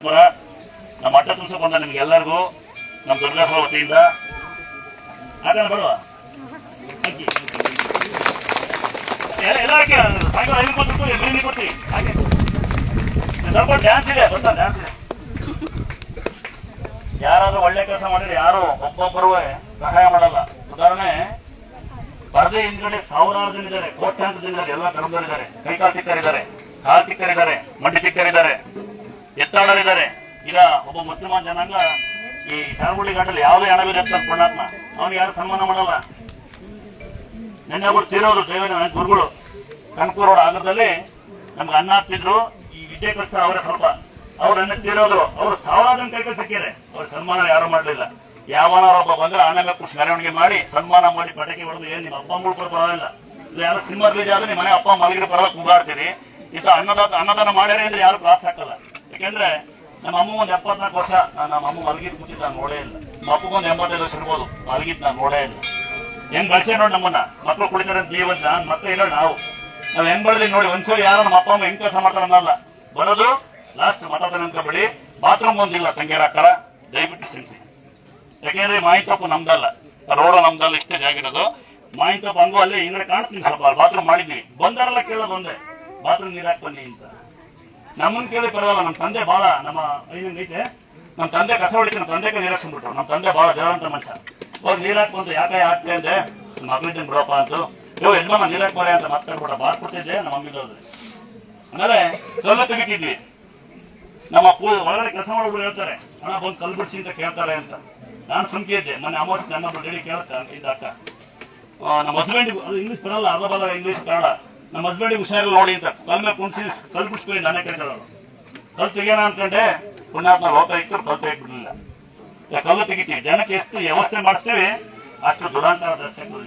ನಮ್ಮ ಅಡ್ಡ ತುಳಸ ಬಂದ ನಿಮ್ಗೆಲ್ಲರಿಗೂ ನಮ್ಮ ದುರ್ಗಾಪುರ ವತಿಯಿಂದ ಹಾಕೋಣ ಬರುವ ಎಲ್ಲ ಸಾಯಂಕಾಲ 5 ಕೊಟ್ಟು ಎಲ್ಲಿ ಕೊಡ್ತೀವಿ ಹಾಗೆ ಸ್ವಲ್ಪ ಡ್ಯಾನ್ಸ್ ಇದೆ ಗೊತ್ತಾ ಡ್ಯಾನ್ಸ್ ಇದೆ. ಯಾರಾದ್ರೂ ಒಳ್ಳೆ ಕೆಲಸ ಮಾಡಿದ್ರೆ ಯಾರು ಒಬ್ಬೊಬ್ಬರು ಸಹಾಯ ಮಾಡಲ್ಲ. ಉದಾಹರಣೆ ಪರದೆ ಹಿಂದ್ಗಡೆ ಸಾವಿರಾರು ಜನ ಇದ್ದಾರೆ, ಕೋಟ್ಯಾಂತರ ಜನ ಇದ್ದಾರೆ, ಎಲ್ಲ ಕರ್ಮದವರಿದ್ದಾರೆ, ಕೈಕಾಲು ತಿಕ್ಕರಿದ್ದಾರೆ, ಕಾಲು ತಿಕ್ಕರಿದ್ದಾರೆ, ಮಂಡಿ ತಿಕ್ಕರಿದ್ದಾರೆ, ಎತ್ತಾಡರಿದ್ದಾರೆ. ಈಗ ಒಬ್ಬ ಮುಸಲ್ಮಾನ್ ಜನಾಂಗ ಈ ಶಾರಗುಡಿ ಘಾಟಲ್ಲಿ ಯಾವುದೇ ಹಣವಿದೆ ಅಂತ ಪುಣ್ಯಾತ್ಮ ಅವನಿಗೆ ಯಾರು ಸನ್ಮಾನ ಮಾಡಲ್ಲ. ನಿನ್ನೆ ಒಬ್ಬರು ತೀರೋರು ದೇವರ ಗುರುಗಳು ಕನಕೂರೋಡ ಆಗದಲ್ಲಿ ನಮ್ಗೆ ಅನ್ನ ಹಾಕ್ತಿದ್ರು. ಈ ವಿದ್ಯೆ ಕಷ್ಟ ಅವರೇ ಸ್ವಲ್ಪ ಅವ್ರು ನನ್ನ ತೀರೋದ್ರು. ಅವ್ರು ಸಾವಿರಾರು ಜನ ಕೈಕಲ್ ಸಿಕ್ಕಿದೆ, ಅವ್ರ ಸನ್ಮಾನ ಯಾರು ಮಾಡಲಿಲ್ಲ. ಯಾವನೊಬ್ಬ ಬಂದ್ರೆ ಆಮೇಲೆ ಖುಷಿ ಮೆರವಣಿಗೆ ಮಾಡಿ ಸನ್ಮಾನ ಮಾಡಿ ಪಟಾಕಿ ಹೊಡೆದು ಏನ್ ನಿಮ್ಮ ಅಪ್ಪ ಅಮ್ಮ ಕೂಡ ಪರವಾಗಿಲ್ಲ, ಇಲ್ಲ ಯಾರು ಸಿನಿಮಾ ರಿಲೀಸ್ ಆದ್ರೆ ನಿಮ್ಮ ಮನೆ ಅಪ್ಪ ಮಲಗಿದ ಪರವಾಗಿ ಕೂಗಾಡ್ತೀರಿ. ಇಂಥ ಅನ್ನದಾನ ಮಾಡ್ಯಾರೆ ಅಂದ್ರೆ ಯಾರು ಕ್ಲಾಸ್ ಹಾಕಲ್ಲ. ಯಾಕೆಂದ್ರೆ ನಮ್ಮ ಅಮ್ಮ ಒಂದು 74 ವರ್ಷ ನಮ್ಮ ಅಮ್ಮ ಮಲಗಿದ್ ಕೂತಿದ್ದು ನಾನು ನೋಡೇ ಇಲ್ಲ. ನಮ್ಮ ಅಪ್ಪಗೊಂದು 85 ವರ್ಷ ಇರ್ಬೋದು, ಮಲಗಿದ್ ನಾನು ನೋಡೇ ಇಲ್ಲ. ಹೆಂಗ್ ಬಳಸಿ ನೋಡಿ ನಮ್ಮನ್ನ ಮಕ್ಕಳು ಕುಡಿತಾರೆ ಅಂತ ಜೀವನ ನಾನ್ ಮಕ್ಕಳು ಇಲ್ಲ ನಾವು ಹೆಂಗ್ ಬೆಳೆದಿ ನೋಡಿ. ಒಂದ್ಸರಿ ಯಾರು ನಮ್ಮ ಅಪ್ಪ ಅಮ್ಮ ಹೆಂಗ್ ಕೆಲಸ ಮಾಡ್ತಾರ ಅನ್ನಲ್ಲ. ಬರೋದು ಲಾಸ್ಟ್ ಮತದಾನ ಅನ್ಕೋಬೇಡಿ. ಬಾತ್ರೂಮ್ ಒಂದಿಲ್ಲ ತಂಗೇರ ಹಾಕರ ದಯವಿಟ್ಟು ತಿಳಿಸಿ. ಯಾಕೆಂದ್ರೆ ಮಾಹಿತಪ್ಪು ನಮ್ದಲ್ಲ, ರೋಡ್ ನಮ್ದಲ್ಲ, ಇಷ್ಟೇ ಜಾಗಿರೋದು. ಮಾಹಿತಪ್ಪು ಹಂಗು ಅಲ್ಲಿ ಹಿಂಗಡೆ ಕಾಣ್ತೀನಿ ಸ್ವಲ್ಪ ಬಾತ್ರೂಮ್ ಮಾಡಿದ್ವಿ. ಬಂದಾರೆಲ್ಲ ಕೇಳೋದು ಒಂದೇ, ಬಾತ್ರೂಮ್ ನೀರ್ ಹಾಕಿ ಬನ್ನಿ ಅಂತ. ನಮ್ಮನ್ ಕೇಳಿ ಪರವಾಗಿಲ್ಲ. ನಮ್ಮ ತಂದೆ ಬಹಳ ನಮ್ಮ ಐತೆ, ನಮ್ಮ ತಂದೆ ಕಸ ಹೊಡಿತೀನಿ, ನಮ್ಮ ತಂದೆ ನೀರ್ ಹಾಕ್ಸ್ಬಿಟ್ರು. ನಮ್ಮ ತಂದೆ ಬಹಳ ದೇವಂತ ಮನುಷ್ಯ. ಹೋಗಿ ನೀರ್ ಹಾಕುವಂತ ಯಾಕೆ ಹಾಕ್ತೆ ಅಂದೆ, ಮಗಳಿದ್ದೀನಿ ಬಿಡಪ್ಪ ಅಂತು. ಯಜಮಾನ ನೀರ್ ಹಾಕ್ಬಾರೆ ಅಂತ ಮಾತಾಡ್ಬಿಡ ಬಾರ್ ಕೊಟ್ಟಿದ್ದೆ ನಮ್ಮ ಮಮ್ಮಿದವ್ರು. ಆಮೇಲೆ ಕಲ್ಲು ತೆಗಿತಿದ್ವಿ. ನಮ್ಮ ಒಳಗಡೆ ಕೆಲಸ ಮಾಡೋರು ಹೇಳ್ತಾರೆ ಹಣ ಬಂದು ಕಲ್ಲು ಬಿಡಿಸಿ ಅಂತ ಕೇಳ್ತಾರೆ ಅಂತ. ನಾನು ಸುಮ್ಕಿ ಇದ್ದೆ. ಮೊನ್ನೆ ಅಮೌಂಟ್ ನನ್ನೊಬ್ರು ಲೇಡಿ ಕೇಳುತ್ತೆ ಇದ್ದ ಅಕ್ಕ, ನಮ್ಮ ಹಸ್ಬೆಂಡ್ ಅದು ಇಂಗ್ಲೀಷ್ ಬರಲ್ಲ, ಅರ್ಧ ಬರಲ್ಲ ಇಂಗ್ಲೀಷ್ ಕನ್ನಡ. ನಮ್ಮ ಹಸ್ಬೆಂಡಿಗೆ ಹುಷಾರಿಲ್ಲ ನೋಡಿ ಅಂತ ಕಲ್ ಮೇಲೆ ಕುಣಿಸಿ ಕಲ್ಲು ಬಿಡಿಸ್ಕೊಳ್ಳಿ ನಾನೇ ಕೇಳ್ತಾಳು. ಕಲ್ಲು ತೆಗಿಯೋಣ ಅನ್ಕೊಂಡೆ, ಪುಣ್ಯಾತ್ಮ ಲೋಕ ಇತ್ತು, ಕಲ್ಲು ತೆಗಿಬಿಡ್ಲಿಲ್ಲ. ಕಲ್ಲು ತೆಗಿತೀವಿ, ಜನಕ್ಕೆ ಎಷ್ಟು ವ್ಯವಸ್ಥೆ ಮಾಡ್ತೀವಿ ಅಷ್ಟು ದುರಂಕಾರ ದರ್ಶಕರು.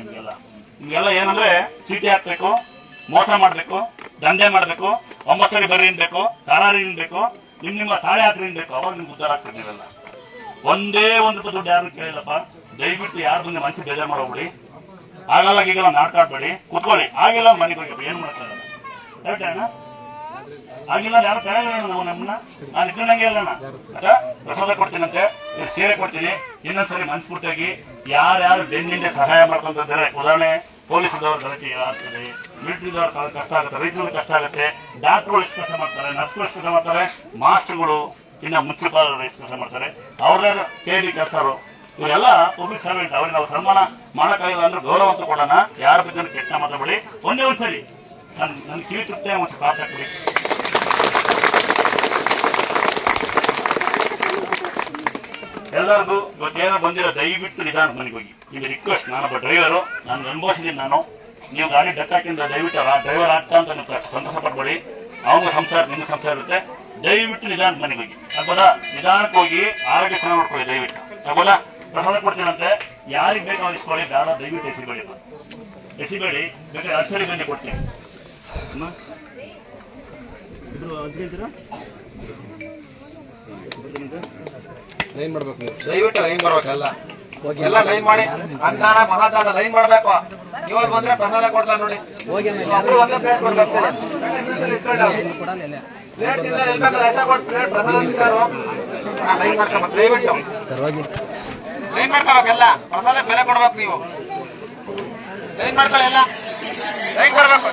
ನಿಮ್ಗೆಲ್ಲ ಏನಂದ್ರೆ ಚೀಟಿ ಹಾಕ್ಬೇಕು, ಮೋಸ ಮಾಡ್ಬೇಕು, ದಂಧೆ ಮಾಡ್ಬೇಕು, 9 ಸರಿ ಬರ್ರಿ ಅನ್ಬೇಕು, ತಾಳಾರಿ ಅನ್ಬೇಕು, ನಿಮ್ಮ ತಾಳೆ ಹಾಕ್ರಿ ಅನ್ಬೇಕು. ಅವಾಗ ನಿಮ್ಗೆ ಉದ್ದಾರ ಆಗ್ತಿರ್ಲಿಲ್ಲ. ಒಂದೇ ಒಂದು ದುಡ್ಡು ಯಾರು ಕೇಳಿಲ್ಲಪ್ಪ. ದಯವಿಟ್ಟು ಯಾರು ಬಂದು ಮನಸ್ಸಿಗೆ ಬೇಜಾರು ಮಾಡೋಗ್ಬಿಡಿ. ಆಗಲ್ಲ ಈಗೆಲ್ಲ ನಾಡ್ಕಾಡ್ಬೇಡಿ, ಕುತ್ಕೊಳ್ಳಿ. ಆಗಿಲ್ಲ ಮನೆಗೆ ಹೋಗಿ ಏನ್ ಮಾಡ್ತಾರೆ ಕರೆಕ್ಟ್ ಅಣ್ಣ. ಆಗಿಲ್ಲ ಯಾರು ಕೇಳಿಲ್ಲ ನಾವು ನಮ್ಮನ್ನ. ನಾನು ಇದ್ದಂಗೆ ಇಲ್ಲ ಪ್ರಸಾದ ಕೊಡ್ತೀನಂತೆ, ಸೀರೆ ಕೊಡ್ತೀನಿ. ಇನ್ನೊಂದ್ಸರಿ ಮನಸ್ಫೂರ್ತಿಯಾಗಿ ಯಾರ್ಯಾರು ಬೆನ್ನಿಂದ ಸಹಾಯ ಮಾಡ್ಕೊಂತಿದ್ದಾರೆ. ಉದಾಹರಣೆ ಪೊಲೀಸ್ದವ್ರ ಗಲತಿ ಆಗ್ತದೆ, ಮಿಲಿಟರಿದವ್ರ ಕಷ್ಟ ಆಗುತ್ತೆ, ರೈತರಿಗೆ ಕಷ್ಟ ಆಗುತ್ತೆ, ಡಾಕ್ಟರ್ಗಳು ಎಷ್ಟು ಕೆಲಸ ಮಾಡ್ತಾರೆ, ನರ್ಸ್ಗಳು ಎಷ್ಟು ಕೆಲಸ ಮಾಡ್ತಾರೆ, ಮಾಸ್ಟರ್ಗಳು ಇನ್ನು ಮುನ್ಸಿಪಾಲ್ ಎಷ್ಟು ಕೆಲಸ ಮಾಡ್ತಾರೆ, ಅವ್ರ KD ಕೆಲಸರು, ಇವರೆಲ್ಲ ಪಬ್ಲಿಕ್ ಸರ್ವೆಂಟ್. ಅವ್ರಿಗೆ ನಾವು ಸನ್ಮಾನ ಮಾಡೋಕ್ಕಾಗಿಲ್ಲ ಅಂದ್ರೆ ಗೌರವ ಅಂತ ಕೊಡೋಣ. ಯಾರ ಬಗ್ಗೆ ಕೆಟ್ಟ ಮಾತಾಡಬೇಡಿ. ಒಂದೇ ಒಂದ್ಸರಿ ನನ್ನ ಕಿವಿ ತೃಪ್ತಿಯ ಒಂದು ಪಾಠ ಹಾಕಿ. ಎಲ್ಲರಿಗೂ ಇವತ್ತೇನೋ ಬಂದಿರೋ ದಯವಿಟ್ಟು ನಿಧಾನ ಮನೆಗೆ ಹೋಗಿ. ನಿಮಗೆ ರಿಕ್ವೆಸ್ಟ್, ನಾನೊಬ್ಬ ಡ್ರೈವರು, ನಾನು ಅನುಭವಿಸಿದ್ದೀನಿ. ನಾನು ನೀವು ಗಾಡಿ ಡಕ್ಕಾಕಿಂದ ದಯವಿಟ್ಟು ಡ್ರೈವರ್ ಆಗ್ತಾ ಅಂತ ನೀವು ಸಂತೋಷ ಪಡ್ಬೇಡಿ. ಅವನ ಸಂಸಾರ ನಿಮ್ಮ ಸಂಸಾರ ಇರುತ್ತೆ. ದಯವಿಟ್ಟು ನಿಧಾನ ಮನೆಗೆ ಹೋಗಿ. ಆಗ್ಬೋದಾ? ನಿಧಾನಕ್ಕೆ ಹೋಗಿ ಆರೋಗ್ಯ ಚೆನ್ನಾಗಿ ನೋಡ್ಕೊಳ್ಳಿ ದಯವಿಟ್ಟು. ಆಗ್ಬೋದಾ? ಪ್ರಸಾದ ಕೊಡ್ತೀನಂತೆ, ಯಾರಿಗೆ ಬೇಕು ಅವ್ರು ಇಸ್ಕೊಳ್ಳಿ, ಬೇಡ ದಯವಿಟ್ಟು ಎಸಿಬೇಡಿ. ಎಸಿಬೇಡಿ, ಬೇಕಾದ್ರೆ ಅರ್ಸರಿ ಬನ್ನಿ ಕೊಡ್ತೀನಿ. ಲೈನ್ ಮಾಡ್ಬೇಕು ನೀವು, ದಯವಿಟ್ಟು ಲೈನ್ ಮಾಡ್ಬೇಕಲ್ಲ, ಎಲ್ಲ ಲೈನ್ ಮಾಡಿ. ಅನ್ನಾನ ಮಹಾದಾನ ಲೈನ್ ಮಾಡ್ಬೇಕು. ಇವಾಗ ಬಂದ್ರೆ ಪ್ರಸಾದ ಕೊಡ್ತಾರೆ ನೋಡಿ. ಒಂದೇ ಪ್ಲೇಟ್ ಕೊಡ್ಬೇಕು. ಲೈನ್ ಮಾಡ್ಕೊಬೇಕು, ದಯವಿಟ್ಟು ಲೈನ್ ಮಾಡ್ಕೋಬೇಕೆಲ್ಲ. ಪ್ರಸಾದ ಬೆಲೆ ಕೊಡ್ಬೇಕು ನೀವು. ಲೈನ್ ಮಾಡ್ಕೊಳ್ಳಿ, ಎಲ್ಲ ಲೈನ್ ಕೊಡ್ಬೇಕು.